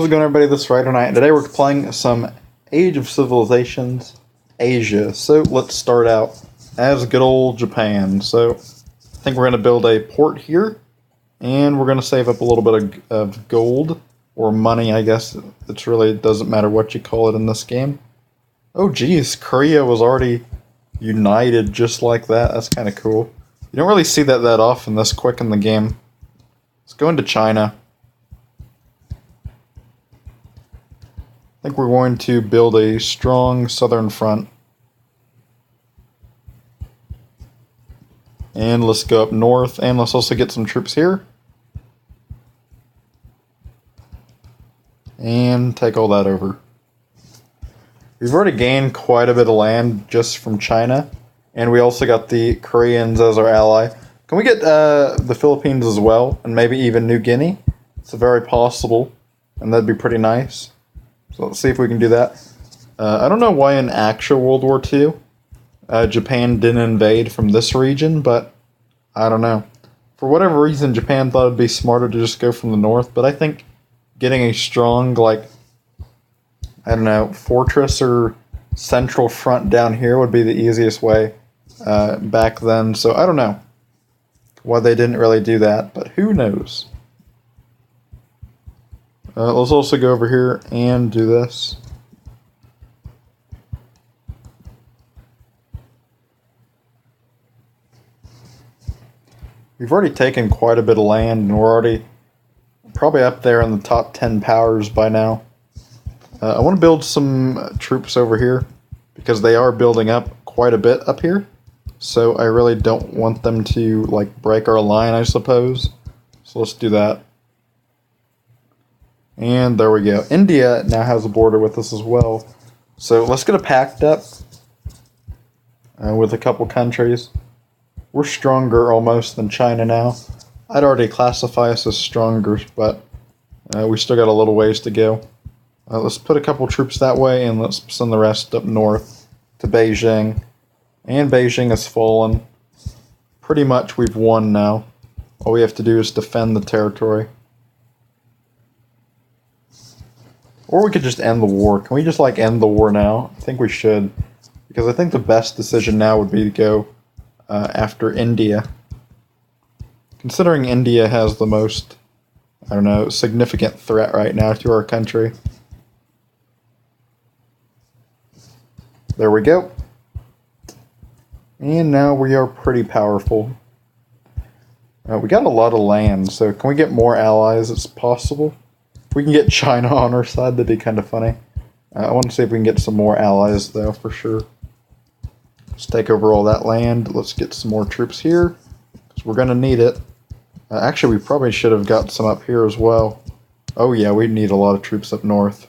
it going, everybody? This is Ryder Knight, and today we're playing some Age of Civilizations Asia. So let's start out as good old Japan. So I think we're going to build a port here, and we're going to save up a little bit of gold, or money, I guess. It really doesn't matter what you call it in this game. Oh geez, Korea was already united just like that. That's kind of cool. You don't really see that often this quick in the game. Let's go into China. I think we're going to build a strong southern front. And let's go up north, and let's also get some troops here. And take all that over. We've already gained quite a bit of land just from China, and we also got the Koreans as our ally. Can we get the Philippines as well, and maybe even New Guinea? It's very possible, and that'd be pretty nice. So let's see if we can do that. I don't know why in actual World War II, Japan didn't invade from this region, but I don't know. For whatever reason, Japan thought it'd be smarter to just go from the north, but I think getting a strong, fortress or central front down here would be the easiest way back then. So I don't know why they didn't really do that, but who knows. Let's also go over here and do this. We've already taken quite a bit of land, and we're already probably up there in the top 10 powers by now. I want to build some troops over here, because they are building up quite a bit up here. So I really don't want them to, break our line, I suppose. So let's do that. And there we go. India now has a border with us as well. So let's get a pact up with a couple countries. We're stronger almost than China now. I'd already classify us as stronger, but we still got a little ways to go. Let's put a couple troops that way, and let's send the rest up north to Beijing. And Beijing has fallen. Pretty much we've won now. All we have to do is defend the territory. Or we could just end the war. Can we just end the war now? I think we should. Because I think the best decision now would be to go after India. Considering India has the most, significant threat right now to our country. There we go. And now we are pretty powerful. We got a lot of land, so can we get more allies? It's possible. If we can get China on our side, that'd be kind of funny. I want to see if we can get some more allies, though, for sure. Let's take over all that land. Let's get some more troops here, because we're going to need it. Actually, we probably should have got some up here as well. Oh yeah, we need a lot of troops up north.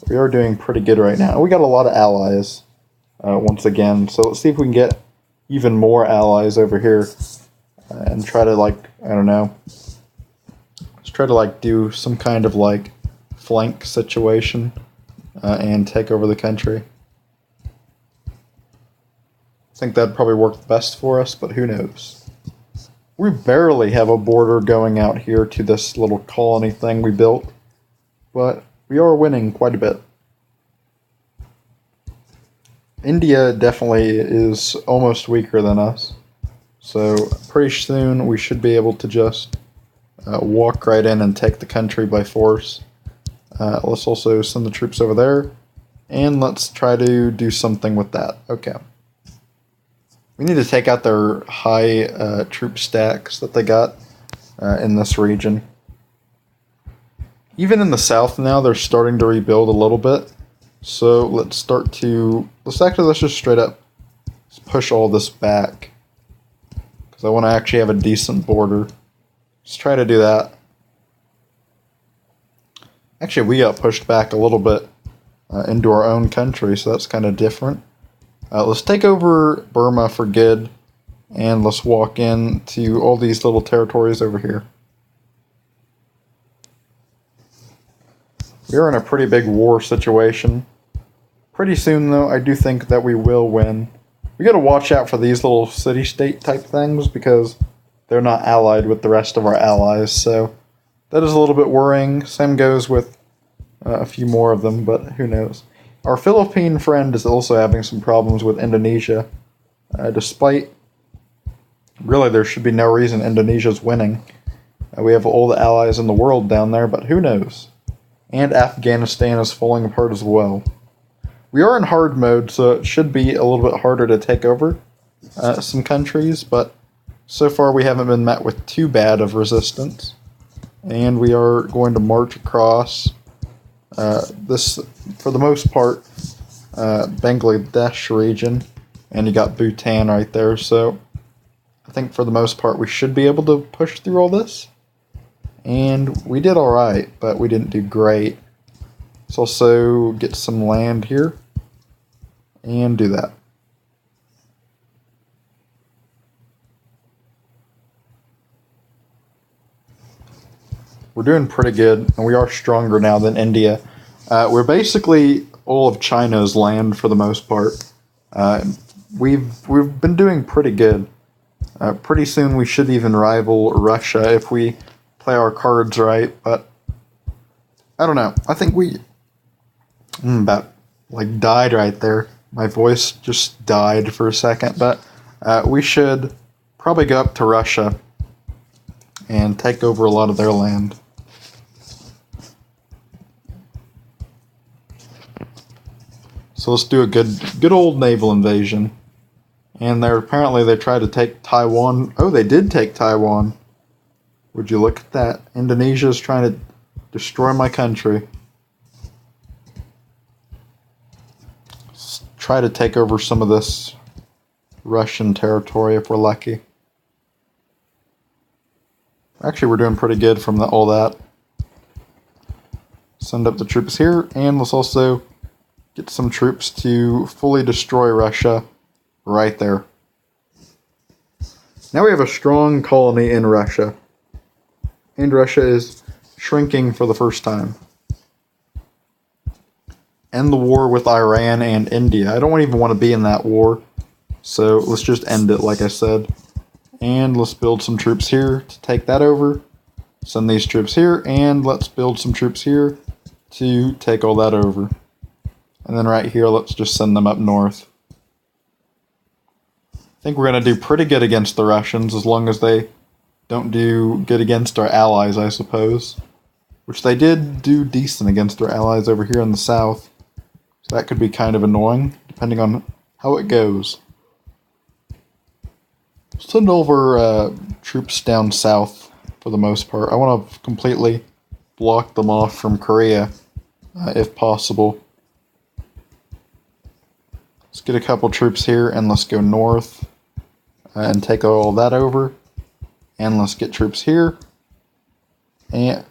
We are doing pretty good right now. We got a lot of allies, once again. So let's see if we can get even more allies over here. And try to, let's try to, do some kind of, flank situation. And take over the country. I think that'd probably work best for us, but who knows. We barely have a border going out here to this little colony thing we built, but we are winning quite a bit. India definitely is almost weaker than us, so pretty soon we should be able to just walk right in and take the country by force. Let's also send the troops over there, and let's try to do something with that. Okay. We need to take out their high troop stacks that they got in this region. Even in the south now, they're starting to rebuild a little bit. So let's just straight up push all this back. Because I want to actually have a decent border. Let's try to do that. Actually, we got pushed back a little bit into our own country, so that's kind of different. Let's take over Burma for good, and let's walk into all these little territories over here. We're in a pretty big war situation. Pretty soon, though, I do think that we will win. We gotta watch out for these little city-state type things, because they're not allied with the rest of our allies, so that is a little bit worrying. Same goes with a few more of them, but who knows. Our Philippine friend is also having some problems with Indonesia, despite really there should be no reason Indonesia's winning. We have all the allies in the world down there, but who knows? And Afghanistan is falling apart as well. We are in hard mode, so it should be a little bit harder to take over some countries, but so far we haven't been met with too bad of resistance. And we are going to march across this, for the most part, Bangladesh region, and you got Bhutan right there, so I think for the most part we should be able to push through all this. And we did alright, but we didn't do great. Let's also get some land here, and do that. We're doing pretty good, and we are stronger now than India. We're basically all of China's land for the most part. We've been doing pretty good. Pretty soon we should even rival Russia if we play our cards right, but I don't know. I think we about like died right there. My voice just died for a second, but we should probably go up to Russia and take over a lot of their land. So let's do a good old naval invasion. And apparently they tried to take Taiwan. Oh, they did take Taiwan. Would you look at that? Indonesia is trying to destroy my country. Let's try to take over some of this Russian territory if we're lucky. Actually, we're doing pretty good from all that. Send up the troops here, and let's also get some troops to fully destroy Russia right there. Now we have a strong colony in Russia. And Russia is shrinking for the first time. End the war with Iran and India. I don't even want to be in that war. So let's just end it, like I said. And let's build some troops here to take that over. Send these troops here, and let's build some troops here to take all that over. And then right here, let's just send them up north. I think we're going to do pretty good against the Russians, as long as they don't do good against our allies, I suppose. Which they did do decent against our allies over here in the south. So that could be kind of annoying, depending on how it goes. Send over troops down south, for the most part. I want to completely block them off from Korea, if possible. Let's get a couple troops here, and let's go north and take all that over. And let's get troops here. And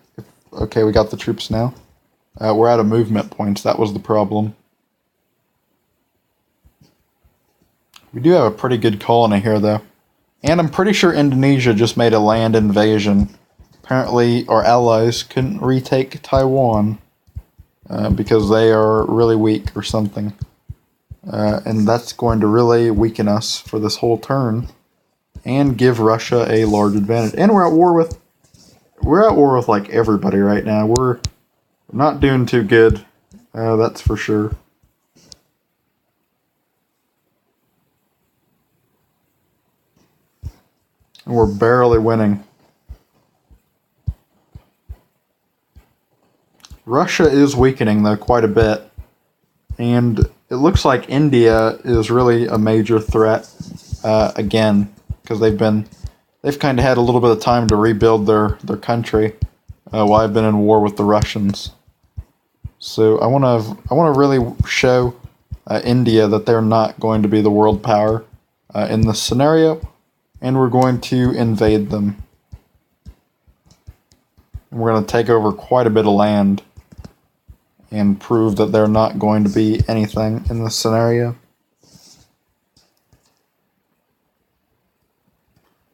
okay, we got the troops now. We're out of movement points. That was the problem. We do have a pretty good colony here, though. And I'm pretty sure Indonesia just made a land invasion. Apparently, our allies couldn't retake Taiwan because they are really weak or something. And that's going to really weaken us for this whole turn and give Russia a large advantage. And we're at war with like everybody right now. We're not doing too good, that's for sure. And we're barely winning. Russia is weakening, though, quite a bit. And it looks like India is really a major threat again, because they've kind of had a little bit of time to rebuild their country while I've been in war with the Russians. So I want to really show India that they're not going to be the world power in this scenario, and we're going to invade them. And we're going to take over quite a bit of land and prove that they're not going to be anything in this scenario.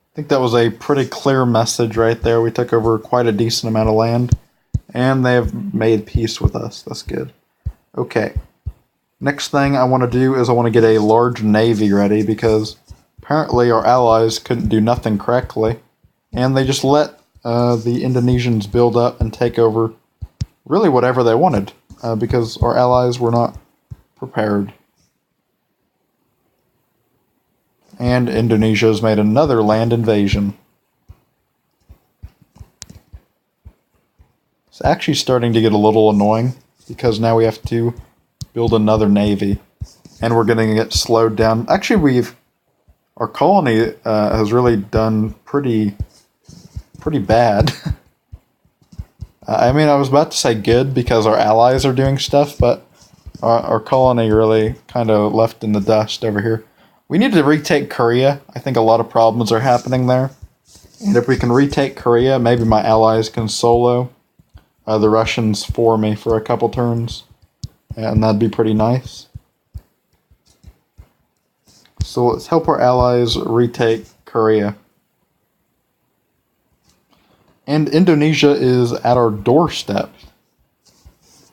I think that was a pretty clear message right there. We took over quite a decent amount of land, and they have made peace with us. That's good. Okay. Next thing I want to do is I want to get a large navy ready, because apparently our allies couldn't do nothing correctly, and they just let the Indonesians build up and take over really whatever they wanted, because our allies were not prepared. And Indonesia has made another land invasion. It's actually starting to get a little annoying, because now we have to build another navy. And we're going to get slowed down. Actually, our colony has really done pretty bad. I mean, I was about to say good because our allies are doing stuff, but our colony really kind of left in the dust over here. We need to retake Korea. I think a lot of problems are happening there. And if we can retake Korea, maybe my allies can solo the Russians for me for a couple turns. And that'd be pretty nice. So let's help our allies retake Korea. And Indonesia is at our doorstep.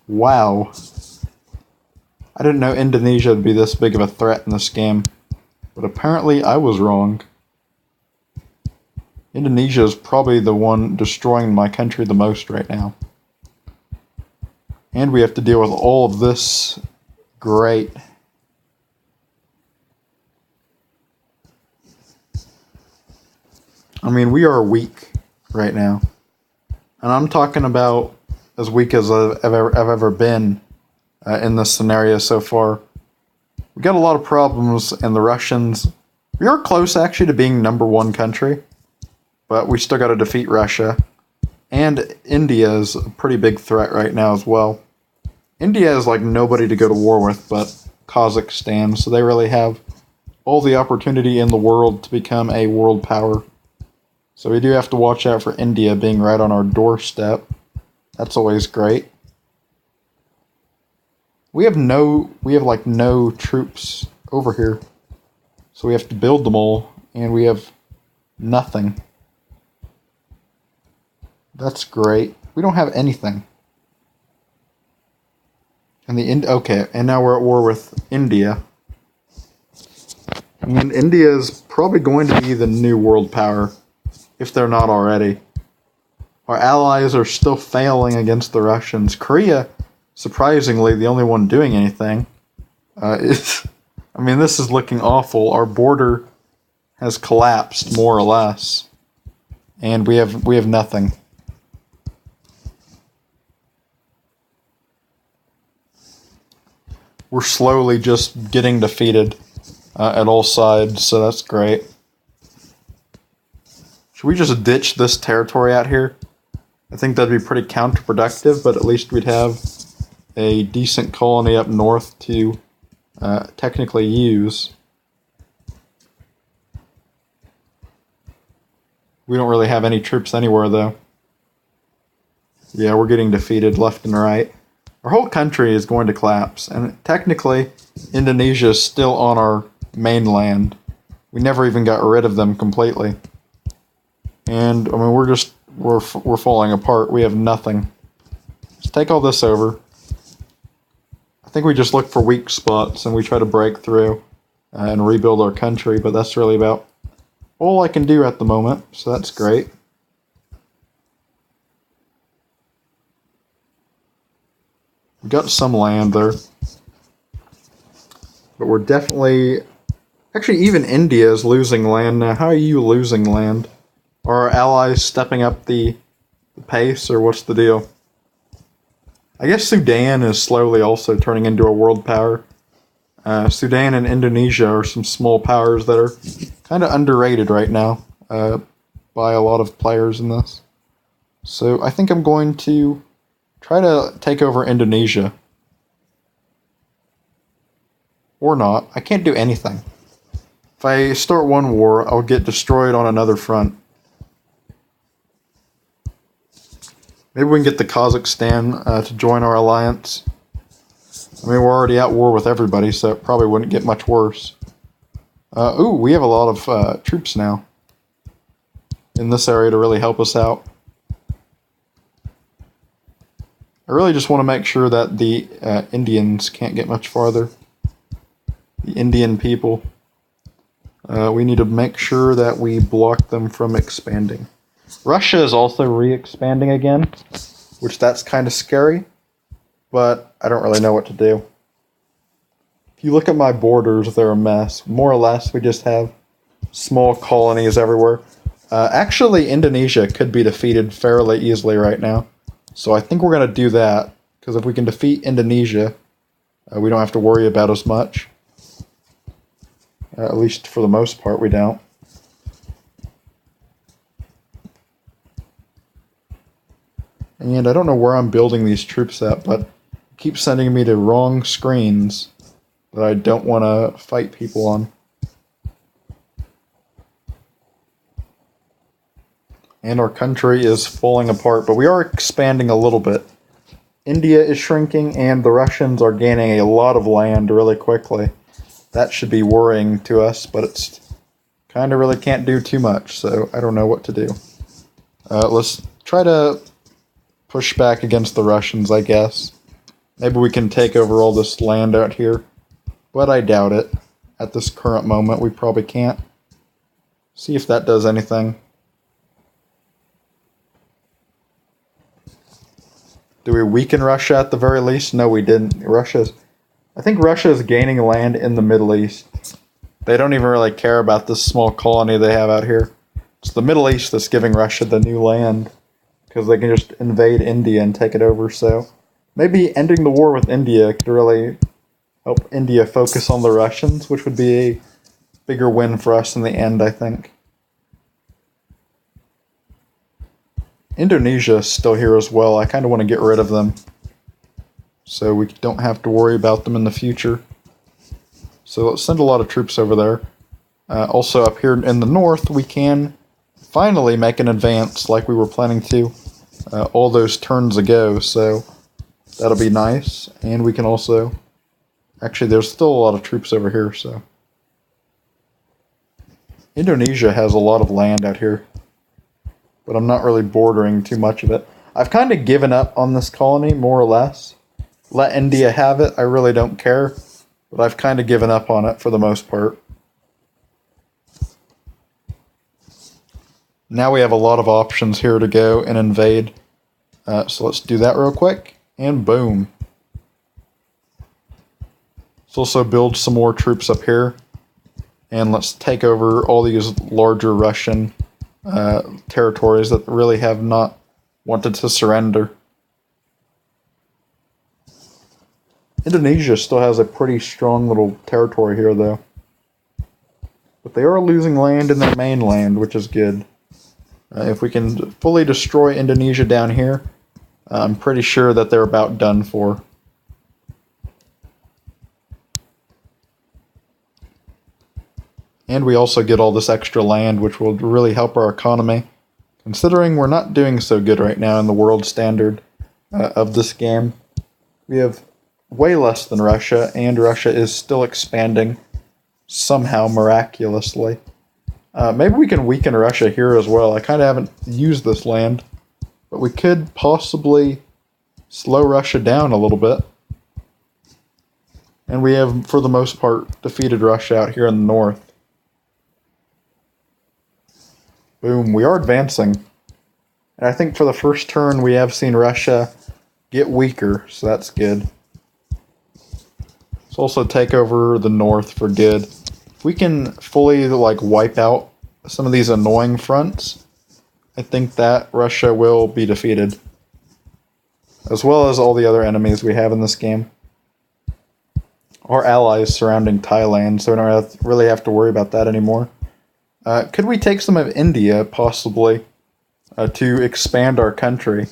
Wow. I didn't know Indonesia would be this big of a threat in this game. But apparently I was wrong. Indonesia is probably the one destroying my country the most right now. And we have to deal with all of this. Great. I mean, we are weak right now. And I'm talking about as weak as I've ever been in this scenario so far. We got a lot of problems, and the Russians... We are close, actually, to being #1 country. But we still got to defeat Russia. And India is a pretty big threat right now as well. India is like nobody to go to war with but Kazakhstan, so they really have all the opportunity in the world to become a world power. So we do have to watch out for India being right on our doorstep. That's always great. We have like no troops over here. So we have to build them all, and we have nothing. That's great. We don't have anything. And okay, and now we're at war with India. And India is probably going to be the new world power, if they're not already. Our allies are still failing against the Russians. Korea, surprisingly, the only one doing anything. I mean, this is looking awful. Our border has collapsed, more or less. And we have nothing. We're slowly just getting defeated at all sides, so that's great. Should we just ditch this territory out here? I think that'd be pretty counterproductive, but at least we'd have a decent colony up north to technically use. We don't really have any troops anywhere, though. Yeah, we're getting defeated left and right. Our whole country is going to collapse, and technically, Indonesia is still on our mainland. We never even got rid of them completely. And, I mean, we're falling apart. We have nothing. Let's take all this over. I think we just look for weak spots, and we try to break through and rebuild our country, but that's really about all I can do at the moment, so that's great. We got some land there. But we're definitely... Actually, even India is losing land now. How are you losing land? Are our allies stepping up the pace, or what's the deal? I guess Sudan is slowly also turning into a world power. Sudan and Indonesia are some small powers that are kind of underrated right now by a lot of players in this. So I think I'm going to try to take over Indonesia. Or not. I can't do anything. If I start one war, I'll get destroyed on another front. Maybe we can get the Kazakhstan to join our alliance. I mean, we're already at war with everybody, so it probably wouldn't get much worse. Ooh, we have a lot of troops now in this area to really help us out. I really just want to make sure that the Indians can't get much farther. The Indian people. We need to make sure that we block them from expanding. Russia is also re-expanding again, which that's kind of scary, but I don't really know what to do. If you look at my borders, they're a mess. More or less, we just have small colonies everywhere. Actually, Indonesia could be defeated fairly easily right now. So I think we're going to do that, because if we can defeat Indonesia, we don't have to worry about as much. At least for the most part, we don't. And I don't know where I'm building these troops at, but it keeps sending me to wrong screens that I don't want to fight people on. And our country is falling apart, but we are expanding a little bit. India is shrinking, and the Russians are gaining a lot of land really quickly. That should be worrying to us, but it's kind of really can't do too much, so I don't know what to do. Let's try to push back against the Russians, I guess. Maybe we can take over all this land out here, but I doubt it. At this current moment, we probably can't. See if that does anything. Do we weaken Russia at the very least? No, we didn't. I think Russia is gaining land in the Middle East. They don't even really care about this small colony they have out here. It's the Middle East that's giving Russia the new land, because they can just invade India and take it over. So maybe ending the war with India could really help India focus on the Russians, which would be a bigger win for us in the end, I think. Indonesia is still here as well. I kind of want to get rid of them, so we don't have to worry about them in the future. So let's send a lot of troops over there. Also up here in the north, we can finally make an advance like we were planning to all those turns ago, so that'll be nice. And we can also... Actually, there's still a lot of troops over here, so... Indonesia has a lot of land out here, but I'm not really bordering too much of it. I've kind of given up on this colony, more or less. Let India have it, I really don't care. But I've kind of given up on it for the most part. Now we have a lot of options here to go and invade. So let's do that real quick. And boom. Let's also build some more troops up here. And let's take over all these larger Russian territories that really have not wanted to surrender. Indonesia still has a pretty strong little territory here, though. But they are losing land in their mainland, which is good. If we can fully destroy Indonesia down here, I'm pretty sure that they're about done for. And we also get all this extra land, which will really help our economy, considering we're not doing so good right now in the world standard of this game. We have way less than Russia, and Russia is still expanding somehow miraculously. Maybe we can weaken Russia here as well. I kind of haven't used this land, but we could possibly slow Russia down a little bit. And we have, for the most part, defeated Russia out here in the north. Boom, we are advancing. And I think for the first turn we have seen Russia get weaker, so that's good. Let's also take over the north for good. If we can fully wipe out some of these annoying fronts, I think that Russia will be defeated. As well as all the other enemies we have in this game. Our allies surrounding Thailand, so we don't really have to worry about that anymore. Could we take some of India, possibly, to expand our country?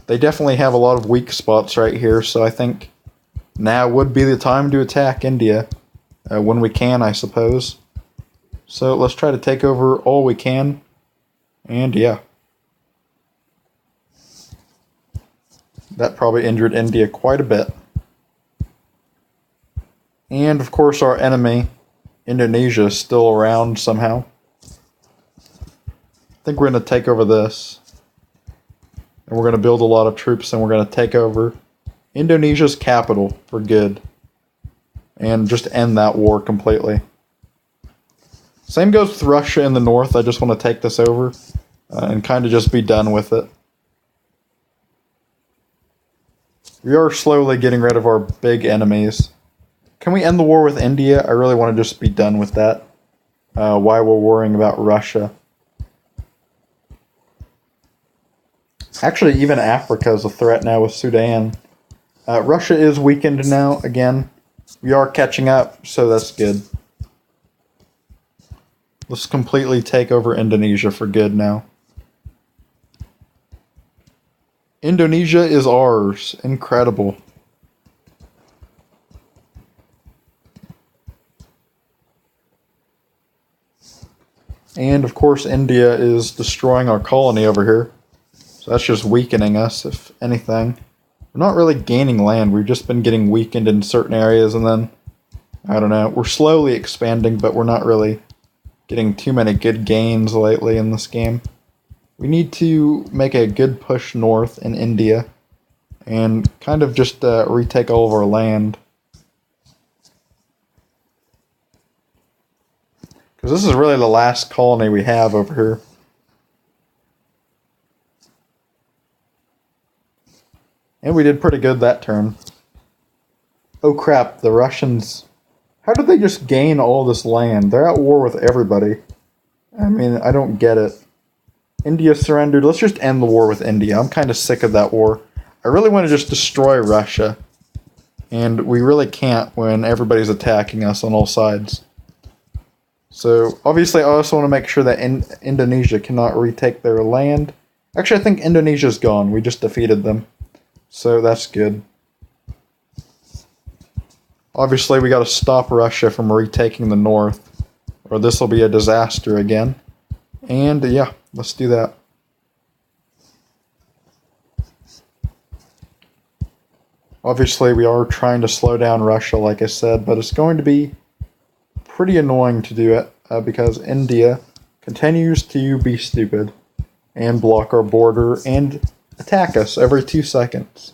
They definitely have a lot of weak spots right here, so I think now would be the time to attack India, when we can, I suppose. So let's try to take over all we can, and yeah. That probably injured India quite a bit. And of course our enemy, Indonesia, is still around somehow. I think we're going to take over this. And we're going to build a lot of troops, and we're going to take over Indonesia's capital for good. And just end that war completely. Same goes with Russia in the north. I just want to take this over. and kind of just be done with it. We are slowly getting rid of our big enemies. Can we end the war with India? I really want to just be done with that. Why we're worrying about Russia. Actually, even Africa is a threat now with Sudan. Russia is weakened now, again. We are catching up, so that's good. Let's completely take over Indonesia for good now. Indonesia is ours. Incredible. And, of course, India is destroying our colony over here. So that's just weakening us, if anything. We're not really gaining land. We've just been getting weakened in certain areas, and then, I don't know, we're slowly expanding, but we're not really getting too many good gains lately in this game. We need to make a good push north in India and kind of just retake all of our land. Because this is really the last colony we have over here. And we did pretty good that turn. Oh crap, the Russians... How did they just gain all this land? They're at war with everybody. I mean, I don't get it. India surrendered. Let's just end the war with India. I'm kind of sick of that war. I really want to just destroy Russia. And we really can't when everybody's attacking us on all sides. So, obviously, I also want to make sure that Indonesia cannot retake their land. Actually, I think Indonesia's gone. We just defeated them. So, that's good. Obviously, we got to stop Russia from retaking the north, or this will be a disaster again. And, yeah, let's do that. Obviously, we are trying to slow down Russia, like I said, but it's going to be pretty annoying to do it, because India continues to be stupid and block our border and attack us every 2 seconds.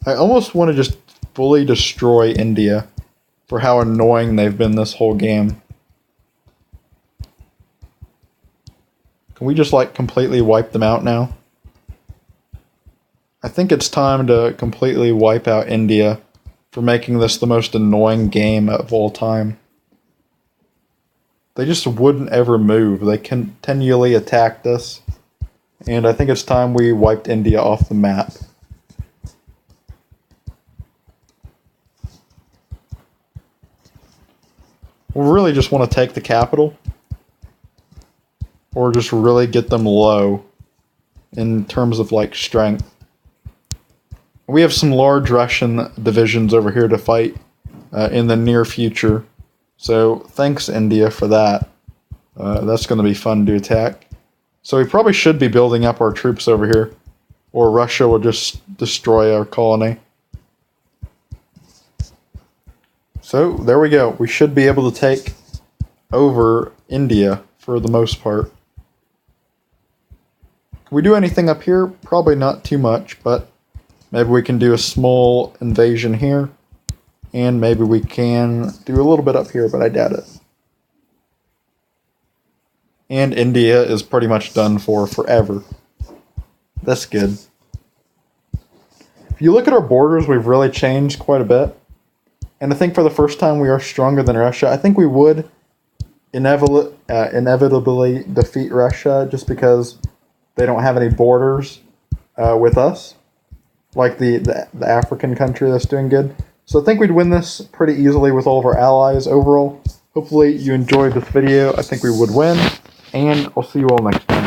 I almost want to just fully destroy India for how annoying they've been this whole game. Can we just like completely wipe them out now? I think it's time to completely wipe out India for making this the most annoying game of all time. They just wouldn't ever move. They continually attacked us. And I think it's time we wiped India off the map. We really just want to take the capital. Or just really get them low in terms of like strength. We have some large Russian divisions over here to fight in the near future. So thanks India for that. That's going to be fun to attack. So we probably should be building up our troops over here. Or Russia will just destroy our colony. So there we go. We should be able to take over India for the most part. Can we do anything up here? Probably not too much, but maybe we can do a small invasion here. And maybe we can do a little bit up here, but I doubt it. And India is pretty much done for forever. That's good. If you look at our borders, we've really changed quite a bit. And I think for the first time we are stronger than Russia. I think we would inevitably defeat Russia just because they don't have any borders with us. Like the African country that's doing good. So I think we'd win this pretty easily with all of our allies overall. Hopefully you enjoyed this video. I think we would win. And I'll see you all next time.